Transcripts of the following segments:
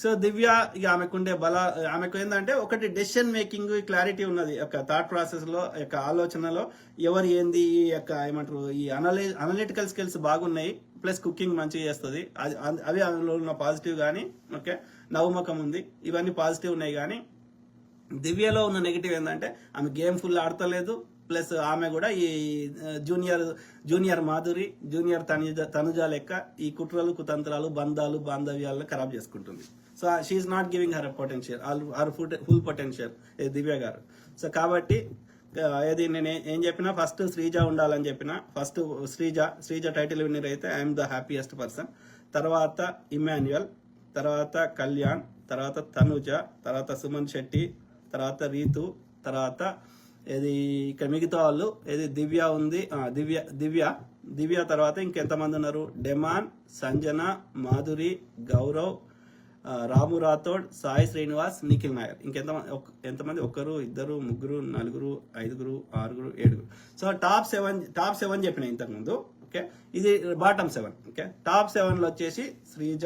So దివ్య ఇక ఆమెకుండే ఆమెకు ఏంటంటే ఒకటి డెసిషన్ మేకింగ్ క్లారిటీ ఉన్నది యొక్క థాట్ ప్రాసెస్ లో యొక్క ఆలోచనలో ఎవరు ఏంది ఈ యొక్క ఏమంటారు ఈ అనలిటికల్ స్కిల్స్ బాగున్నాయి, ప్లస్ కుకింగ్ మంచిగా చేస్తుంది, అవి అందులో ఉన్న పాజిటివ్ కానీ ఓకే నవ్వుముఖం ఉంది, ఇవన్నీ పాజిటివ్ ఉన్నాయి. కానీ దివ్యలో ఉన్న నెగిటివ్ ఏంటంటే ఆమె గేమ్ ఫుల్ ఆడతలేదు, ప్లస్ ఆమె కూడా ఈ జూనియర్ మాధురి జూనియర్ తనుజ లెక్క ఈ కుట్రలు కుతంత్రాలు బంధాలు బాంధవ్యాలను ఖరాబ్ చేసుకుంటుంది. So she's not giving her potential or full potential Divya గారు. సో కాబట్టి ఏది నేను ఏం చెప్పినా ఫస్ట్ శ్రీజ ఉండాలని చెప్పిన. ఫస్ట్ శ్రీజ టైటిల్ విన్నర్ అయితే ఐఎమ్ ద హ్యాపీయెస్ట్ పర్సన్, తర్వాత ఇమాన్యుయల్, తర్వాత కళ్యాణ్, తర్వాత తనుజ, తర్వాత సుమన్ శెట్టి, తర్వాత రీతు, తర్వాత ఇది ఇక్కడ మిగతా వాళ్ళు ఏది దివ్య ఉంది, దివ్య తర్వాత ఇంకెంతమంది ఉన్నారు, డెమాన్, సంజన, మాధురి, గౌరవ్, రాము రాథోడ్, సాయి శ్రీనివాస్, నిఖిల్ నాయర్. ఎంతమంది ఒకరు ఇద్దరు ముగ్గురు నలుగురు ఐదుగురు ఆరుగురు ఏడుగురు. సో టాప్ సెవెన్ చెప్పిన ఇంతకుముందు. ఓకే, ఇది బాటమ్ 7. ఓకే, టాప్ 7లో వచ్చేసి శ్రీజ,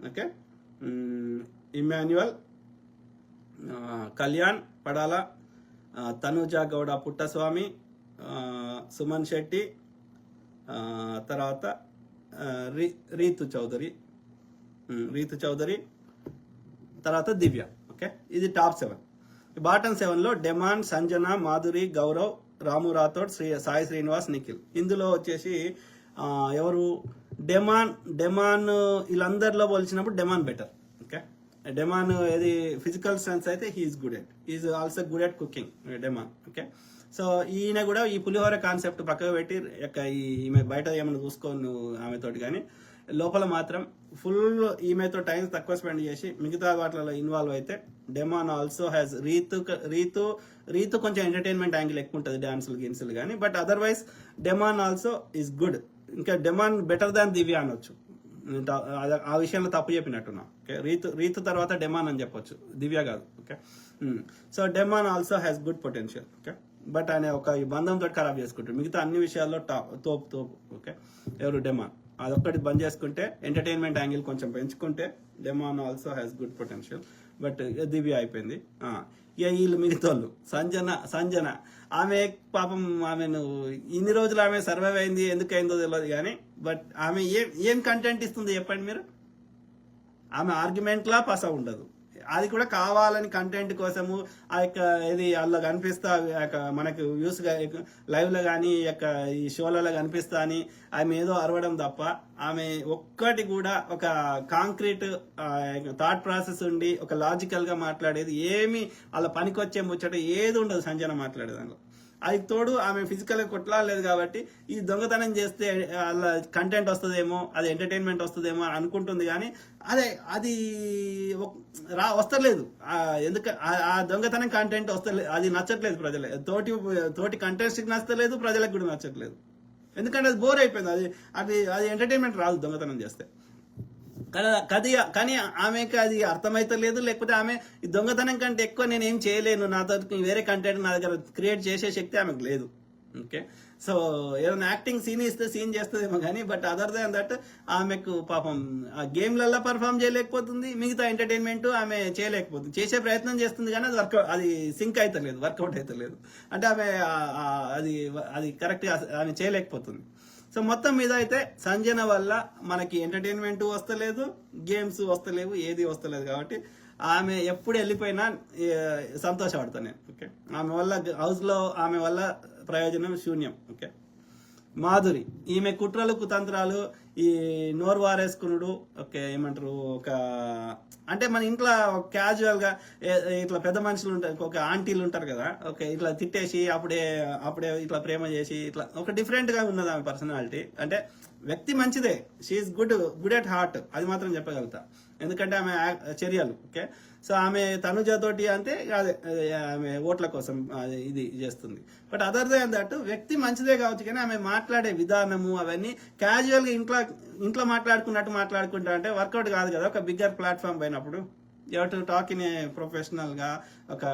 ఓకే, ఇమాన్యుయల్, కళ్యాణ్ పడాల, తనుజ గౌడ పుట్టస్వామి, సుమన్ శెట్టి, తర్వాత రీతు చౌదరి, తర్వాత దివ్య. ఓకే, ఇది టాప్ 7. బాటమ్ 7లో డెమాన్, సంజన, మాధురి, గౌరవ్, రాము రాథోడ్, సాయి శ్రీనివాస్, నిఖిల్. ఇందులో వచ్చేసి ఎవరు డెమాన్ వీళ్ళందరిలో పోల్చినప్పుడు డెమాన్ బెటర్. ఓకే, డెమాన్ ఏది ఫిజికల్ స్ట్రెంగ్త్ అయితే he's good at, is also good at cooking Demon. Okay, so ఈయన కూడా ఈ పులిహోర కాన్సెప్ట్ పక్కకు పెట్టి ఈమె బయట ఏమైనా చూసుకో నువ్వు ఆమెతోటి, కానీ లోపల మాత్రం ఫుల్ ఈమెతో టైం తక్కువ స్పెండ్ చేసి మిగతా వాటిలో ఇన్వాల్వ్ అయితే డెమాన్ ఆల్సో హ్యాస్ రీతు కొంచెం ఎంటర్టైన్మెంట్ యాంగిల్ ఎక్కువ ఉంటుంది, డాన్సులు గిన్సులు కానీ, but otherwise demon also is good. ఇంకా డెమాన్ బెటర్ దాన్ దివ్య అనొచ్చు, ఆ విషయంలో తప్పు చెప్పినట్టున్నా. ఓకే, రీతు తర్వాత డెమాన్ అని చెప్పొచ్చు, దివ్య కాదు. Okay, so demon also has good potential. Okay, but ఆయన ఒక ఈ బంధంతో ఖరాబ్ చేసుకుంటాడు, మిగతా అన్ని విషయాల్లో తోపు. ఓకే, ఎవరు డెమాన్, అదొక్కటి బంద్ చేసుకుంటే ఎంటర్టైన్మెంట్ యాంగిల్ కొంచెం పెంచుకుంటే Demon also has good potential. But Divya అయిపోయింది. ఇక వీళ్ళు మిగతాళ్ళు సంజన ఆమె పాపం ఆమెను ఇన్ని రోజులు ఆమె సర్వైవ్ అయింది, ఎందుకు అయిందో తెలియదు కానీ, బట్ ఆమె ఏం కంటెంట్ ఇస్తుంది చెప్పండి మీరు? ఆమె ఆర్గ్యుమెంట్లా పస ఉండదు, అది కూడా కావాలని కంటెంట్ కోసము ఆ యొక్క ఇది అలా కనిపిస్తా మనకు వ్యూస్ లైవ్ లో కానీ ఈ షోలలో కనిపిస్తా అని ఆమె ఏదో అరవడం తప్ప ఆమె ఒక్కటి కూడా ఒక కాంక్రీట్ థాట్ ప్రాసెస్ ఉండి ఒక లాజికల్ గా మాట్లాడేది ఏమి అలా పనికొచ్చే ముచ్చట ఏది ఉండదు సంజన మాట్లాడే దానిలో. అది తోడు ఆమె ఫిజికల్ గా కొట్లాడలేదు కాబట్టి ఈ దొంగతనం చేస్తే అలా కంటెంట్ వస్తుందేమో, అది ఎంటర్టైన్మెంట్ వస్తుందేమో అని అనుకుంటుంది, కానీ అది వస్తలేదు. ఎందుకంటే ఆ దొంగతనం కంటెంట్ వస్తలేదు, అది నచ్చట్లేదు ప్రజలే, తోటి కంటెంట్స్కి నచ్చలేదు, ప్రజలకు కూడా నచ్చట్లేదు. ఎందుకంటే అది బోర్ అయిపోయింది, అది ఎంటర్టైన్మెంట్ రాదు దొంగతనం చేస్తే. కానీ ఆమెకి అది అర్థమైతలేదు, లేకపోతే ఆమె ఈ దొంగతనం కంటే ఎక్కువ నేనేం చేయలేను, నాతో వేరే కంటెంట్ నా దగ్గర క్రియేట్ చేసే శక్తి ఆమెకు లేదు. ఓకే, సో ఏదైనా యాక్టింగ్ సీన్ ఇస్తే సీన్ చేస్తుందేమో కానీ, బట్ అదర్ దాన్ దట్ ఆమెకు పాపం ఆ గేమ్లలో పర్ఫామ్ చేయలేకపోతుంది, మిగతా ఎంటర్టైన్మెంట్ ఆమె చేయలేకపోతుంది. చేసే ప్రయత్నం చేస్తుంది కానీ అది సింక్ అవుతలేదు, వర్కౌట్ అవుతలేదు. అంటే ఆమె అది కరెక్ట్గా ఆమె చేయలేకపోతుంది. సో మొత్తం మీద అయితే సంజన వల్ల మనకి ఎంటర్టైన్మెంట్ వస్తలేదు, గేమ్స్ వస్తలేవు, ఏది వస్తలేదు. కాబట్టి ఆమె ఎప్పుడు వెళ్ళిపోయినా సంతోషపడతాను నేను. ఓకే, ఆమె వల్ల హౌస్లో ఆమె వల్ల ప్రయోజనం శూన్యం. ఓకే, మాధురి ఈమె కుట్రలు కుతంత్రాలు, ఈ నోరు వారేసుకునుడు, ఓకే ఏమంటారు, అంటే మన ఇంట్లో క్యాజువల్ గా ఇట్లా పెద్ద మనుషులు ఉంటారు, ఒక ఆంటీలు ఉంటారు కదా, ఓకే ఇట్లా తిట్టేసి అప్పుడే ఇట్లా ప్రేమ చేసి ఇట్లా ఒక డిఫరెంట్ గా ఉన్నది ఆమె పర్సనాలిటీ. అంటే వ్యక్తి మంచిదే, షీఈస్ గుడ్ ఎట్ హార్ట్, అది మాత్రం చెప్పగలుగుతా, ఎందుకంటే ఆమె చర్యలు. ఓకే, సో ఆమె తనుజతోటి అంటే అదే ఆమె ఓట్ల కోసం ఇది చేస్తుంది. బట్ అదర్ దాన్ దట్ వ్యక్తి మంచిదే కావచ్చు, కానీ ఆమె మాట్లాడే విధానము అవన్నీ క్యాజువల్ గా ఇంట్లో మాట్లాడుకుంటా అంటే వర్కౌట్ కాదు కదా. ఒక బిగ్గర్ ప్లాట్ఫామ్ పోయినప్పుడు you have to talk in a professional గా, ఒక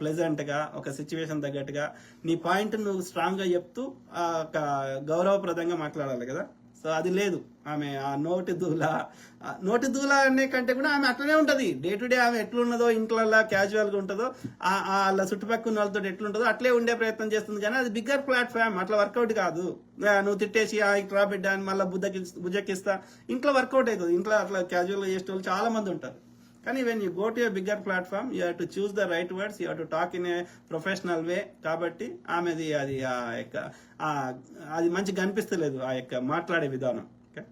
ప్లెజెంట్ గా, ఒక సిచ్యువేషన్ తగ్గట్టుగా నీ పాయింట్ నువ్వు స్ట్రాంగ్ గా చెప్తూ ఒక గౌరవప్రదంగా మాట్లాడాలి కదా. సో అది లేదు. ఆమె ఆ నోటి దూల అనే కంటే కూడా ఆమె అట్లనే ఉంటుంది. డే టు డే ఆమె ఎట్లున్నదో ఇంట్లో క్యాజువల్గా ఉంటుందో, అలా చుట్టుపక్కల ఉన్న వాళ్ళతో ఎట్లుంటుందో అట్లే ఉండే ప్రయత్నం చేస్తుంది. కానీ అది బిగ్గర్ ప్లాట్ఫామ్, అట్లా వర్కౌట్ కాదు. నువ్వు తిట్టేసి ఇట్లా బిడ్డ అని మళ్ళీ బుజ్జకిస్తా ఇంట్లో వర్కౌట్ అవుతుంది. ఇంట్లో అట్లా క్యాజువల్గా చేసే వాళ్ళు చాలా మంది ఉంటారు. కానీ when you go to a bigger platform, you have to choose the right words, you have to talk in a professional వే. కాబట్టి ఆమెది అది అది మంచిగా కనిపిస్తలేదు ఆ యొక్క మాట్లాడే విధానం. ఓకే,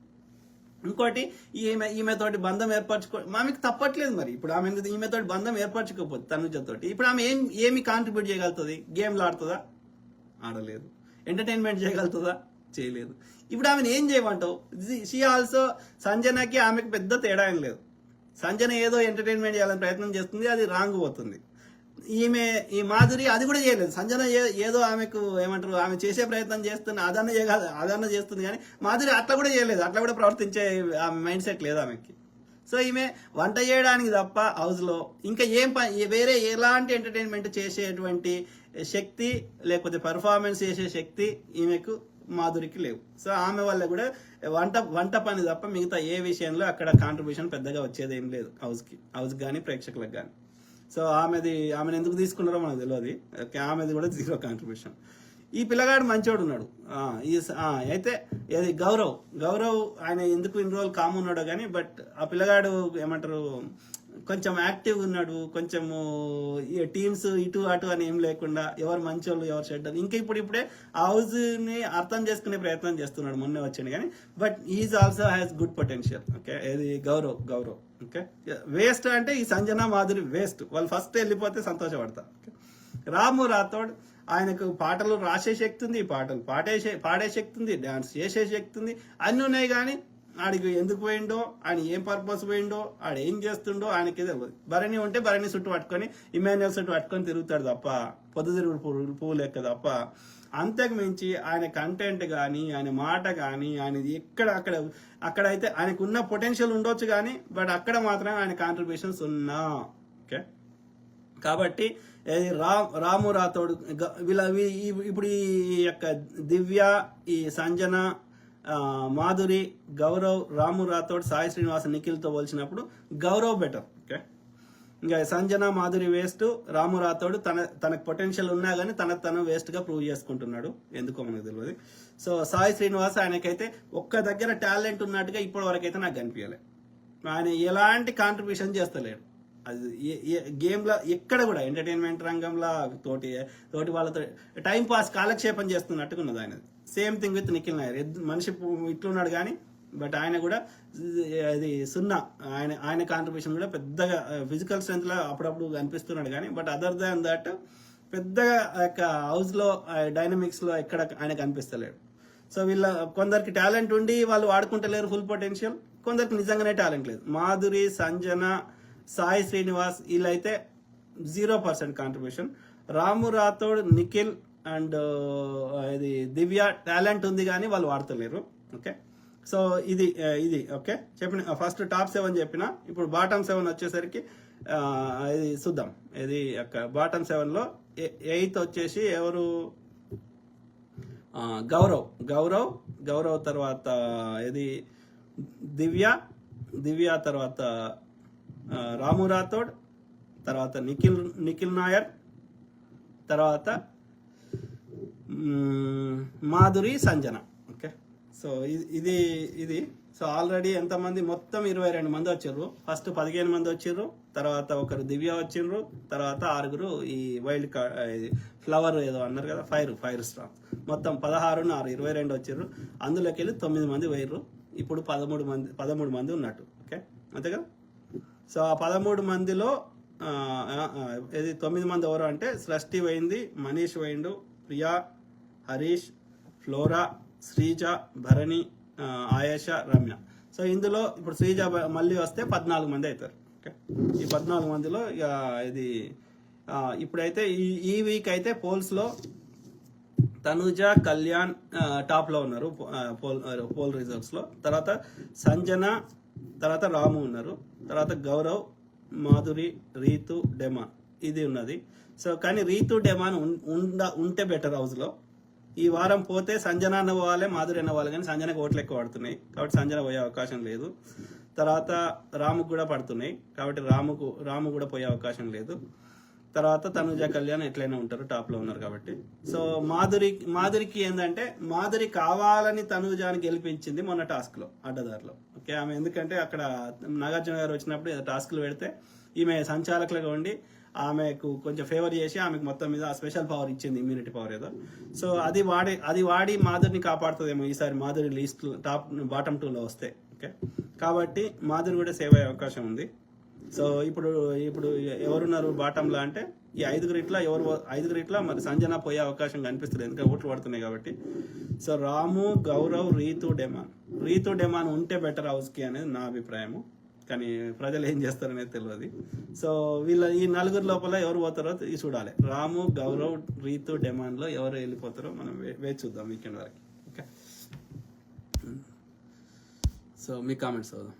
ఇంకోటి ఈమెతోటి బంధం ఆమెకు తప్పట్లేదు. మరి ఇప్పుడు ఈమెతోటి బంధం ఏర్పరచుకోకపోతే తనుజతోటి ఇప్పుడు ఆమె ఏమి కాంట్రిబ్యూట్ చేయగలుగుతుంది? గేమ్లు ఆడుతుందా? ఆడలేదు. ఎంటర్టైన్మెంట్ చేయగలుగుతుందా? చేయలేదు. ఇప్పుడు ఆమెను ఏం చేయమంటావు? షీ ఆల్సో సంజనకి ఆమెకు పెద్ద తేడా ఏం లేదు. సంజన ఏదో ఎంటర్టైన్మెంట్ చేయాలని ప్రయత్నం చేస్తుంది, అది రాంగ్ పోతుంది. ఈ మాధురి అది కూడా చేయలేదు. సంజన ఏదో ఆమెకు ఏమంటారు, ఆమె చేసే ప్రయత్నం చేస్తుంది, అదన్న చేస్తుంది. కానీ మాధురి అట్లా కూడా చేయలేదు, అట్లా కూడా ప్రవర్తించే మైండ్ సెట్ లేదు ఆమెకి. సో ఈమె వంట చేయడానికి తప్ప హౌస్లో ఇంకా వేరే ఎలాంటి ఎంటర్టైన్మెంట్ చేసేటువంటి శక్తి లేకపోతే పర్ఫార్మెన్స్ చేసే శక్తి ఈమెకు మాధురికి లేవు. సో ఆమె వల్ల కూడా వంట పని తప్ప మిగతా ఏ విషయంలో అక్కడ కాంట్రిబ్యూషన్ పెద్దగా వచ్చేది ఏం లేదు హౌస్ కానీ ప్రేక్షకులకు కానీ. సో ఆమెను ఎందుకు తీసుకున్నారో మనకు తెలియదు. ఆమెది కూడా జీరో కాంట్రిబ్యూషన్. ఈ పిల్లగాడు మంచోడు ఉన్నాడు. అయితే ఏది గౌరవ్ ఆయన ఎందుకు ఇన్ని రోజులు కామ్ ఉన్నాడో కానీ, బట్ ఆ పిల్లగాడు ఏమంటారు కొంచెం యాక్టివ్ ఉన్నాడు. కొంచెము టీమ్స్ ఇటు అటు అని ఏం లేకుండా ఎవరు మంచోళ్ళు ఎవరు చెడ్డలు ఇంకా ఇప్పుడే హౌస్ ని అర్థం చేసుకునే ప్రయత్నం చేస్తున్నాడు. మొన్నే వచ్చాడు కానీ, but is also has good potential. Okay, ఇది గౌరవ్. ఓకే, వేస్ట్ అంటే ఈ సంజన మాధురి వేస్ట్. వాళ్ళు ఫస్ట్ వెళ్ళిపోతే సంతోషపడతారు. రాము రాథోడ్ ఆయనకు పాటలు రాసే శక్తి ఉంది, పాటలు పాడే శక్తి ఉంది, డాన్స్ చేసే శక్తి ఉంది, అన్నీ ఉన్నాయి. కానీ ఆడికి ఎందుకు పోయిండో, ఆయన ఏం పర్పస్ పోయిండో, ఆడ ఏం చేస్తుండో ఆయనకి తెలియదు. భరణి ఉంటే భరణి చుట్టూ పట్టుకొని ఇమాన్యుయల్ చుట్టూ పట్టుకొని తిరుగుతాడు తప్ప, పొద్దుతిరుగుడు పువ్వు లెక్క తప్ప. అంతకు మించి ఆయన కంటెంట్ కానీ ఆయన మాట కానీ ఆయన అక్కడైతే ఆయనకు ఉన్న పొటెన్షియల్ ఉండొచ్చు కానీ, బట్ అక్కడ మాత్రం ఆయన కాంట్రిబ్యూషన్స్ ఉన్నా. ఓకే, కాబట్టి రాము రాథోడ్ ఇప్పుడు ఈ యొక్క దివ్య, ఈ సంజన, మాధురి, గౌరవ్, రాము రాథోడ్, సాయి శ్రీనివాస్, నిఖిల్తో పోల్చినప్పుడు గౌరవ్ బెటర్. ఓకే, ఇంకా సంజన మాధురి వేస్ట్, రాము రాథోడ్ తనకు పొటెన్షియల్ ఉన్నా కానీ తను వేస్ట్ గా ప్రూవ్ చేసుకుంటున్నాడు, ఎందుకో మనకు తెలియదు. సో సాయి శ్రీనివాస్ ఆయనకైతే ఒక్క దగ్గర టాలెంట్ ఉన్నట్టుగా ఇప్పటి వరకు అయితే నాకు కనిపించలేదు. ఆయన ఎలాంటి కాంట్రిబ్యూషన్ చేస్తలేడు. అది గేమ్లో ఎక్కడ కూడా ఎంటర్టైన్మెంట్ రంగంలో తోటి వాళ్ళతో టైం పాస్ కాలక్షేపం చేస్తున్నట్టుగా ఉన్నది ఆయనది. Same thing with Nikhil Nair. మనిషి ఇట్లున్నాడు కానీ, బట్ ఆయన కూడా అది సున్నా. ఆయన కాంట్రిబ్యూషన్ కూడా పెద్దగా ఫిజికల్ స్ట్రెంత్ లో అప్పుడప్పుడు కనిపిస్తున్నాడు కానీ, బట్ అదర్ దాన్ దట్ పెద్దగా హౌస్ లో డైనమిక్స్ లో ఎక్కడ ఆయన కనిపిస్తలేడు. సో కొందరికి టాలెంట్ ఉండి వాళ్ళు వాడుకుంటలేరు ఫుల్ పొటెన్షియల్, కొందరికి నిజంగానే టాలెంట్ లేదు. మాధురి, సంజన, సాయి శ్రీనివాస్ వీళ్ళైతే 0% contribution. Ramu Rathod, Nikhil and ఇది దివ్య టాలెంట్ ఉంది కానీ వాళ్ళు వాడతలేరు. ఓకే, సో ఇది ఓకే చెప్పిన ఫస్ట్ టాప్ 7 చెప్పిన. ఇప్పుడు బాటమ్ 7 వచ్చేసరికి ఇది చూద్దాం. ఇది బాటమ్ 7లో 8th వచ్చేసి ఎవరు? గౌరవ్ తర్వాత ఇది దివ్య తర్వాత రాము రాథోడ్, తర్వాత నిఖిల్ నాయర్, తర్వాత మాధురి, సంజన. ఓకే, సో ఇది సో ఆల్రెడీ ఎంతమంది? మొత్తం 22 మంది వచ్చారు. ఫస్ట్ 15 మంది వచ్చారు, తర్వాత ఒకరు దివ్య వచ్చిండ్రు, తర్వాత 6 ఈ వైల్డ్ కార్డ్ ఫ్లవర్ ఏదో అన్నారు కదా, ఫైర్ స్టార్. మొత్తం 16 22 వచ్చారు. అందులోకి వెళ్ళి 9 మంది పోయారు. ఇప్పుడు 13 మంది ఉన్నట్టు. ఓకే, అంతేగా. సో ఆ 13 మందిలో 9 మంది ఎవరు అంటే సృష్టి పోయింది, మనీష్ పోయిండు, ప్రియా, హరీష్, ఫ్లోరా, శ్రీజ, భరణి, ఆయేష, రమ్య. సో ఇందులో ఇప్పుడు శ్రీజ మళ్ళీ వస్తే 14 మంది అవుతారు. ఓకే, ఈ 14 మందిలో ఇక ఇది ఇప్పుడైతే ఈ వీక్ అయితే పోల్స్ లో తనుజ, కళ్యాణ్ టాప్ లో ఉన్నారు పోల్ రిజల్ట్స్ లో. తర్వాత సంజన, తర్వాత రాము ఉన్నారు, తర్వాత గౌరవ్, మాధురి, రీతు, డెమాన్ ఇది ఉన్నది. సో కానీ రీతు, డెమాన్ ఉంటే బెటర్ హౌస్ లో. ఈ వారం పోతే సంజన అన్న పోవాలి, మాధురి అన్న పోవాలి, కానీ సంజనకు ఓట్లు ఎక్కువ పడుతున్నాయి కాబట్టి సంజన పోయే అవకాశం లేదు. తర్వాత రాముకు కూడా పడుతున్నాయి కాబట్టి రాము కూడా పోయే అవకాశం లేదు. తర్వాత తనుజ కళ్యాణ్ ఎట్లయినా ఉంటారు, టాప్ లో ఉన్నారు కాబట్టి. సో మాధురికి ఏంటంటే మాధురి కావాలని తనుజాని గెలిపించింది మొన్న టాస్క్ లో అడ్డదారిలో. ఓకే, ఆమె ఎందుకంటే అక్కడ నాగార్జున గారు వచ్చినప్పుడు ఏదో టాస్క్లు పెడితే ఈమె సంచాలకులుగా ఉండి ఆమెకు కొంచెం ఫేవర్ చేసి ఆమెకు మొత్తం మీద స్పెషల్ పవర్ ఇచ్చింది, ఇమ్యూనిటీ పవర్ ఏదో. సో అది వాడి మాధురిని కాపాడుతుందేమో ఈసారి మాధురి లిస్ట్ బాటమ్ 2లో వస్తే. ఓకే, కాబట్టి మాధురి కూడా సేవ్ అయ్యే అవకాశం ఉంది. సో ఇప్పుడు ఎవరున్నారు బాటంలో అంటే ఈ ఐదుగురిట్లా మరి సంజన పోయే అవకాశం కనిపిస్తుంది, ఎందుకంటే ఓట్లు పడుతున్నాయి కాబట్టి. సో రాము, గౌరవ్, రీతు డెమాన్ ఉంటే బెటర్ హౌస్కి అనేది నా అభిప్రాయము, కానీ ప్రజలు ఏం చేస్తారనేది తెలియదు. సో ఈ నలుగురు లోపల ఎవరు పోతారో చూడాలి. రాము, గౌరవ్, రీతు, డెమాన్లో ఎవరు వెళ్ళిపోతారో మనం వేచి చూద్దాం వీకెండ్ వరకు. ఓకే, సో మీ కామెంట్స్ అవుదాం.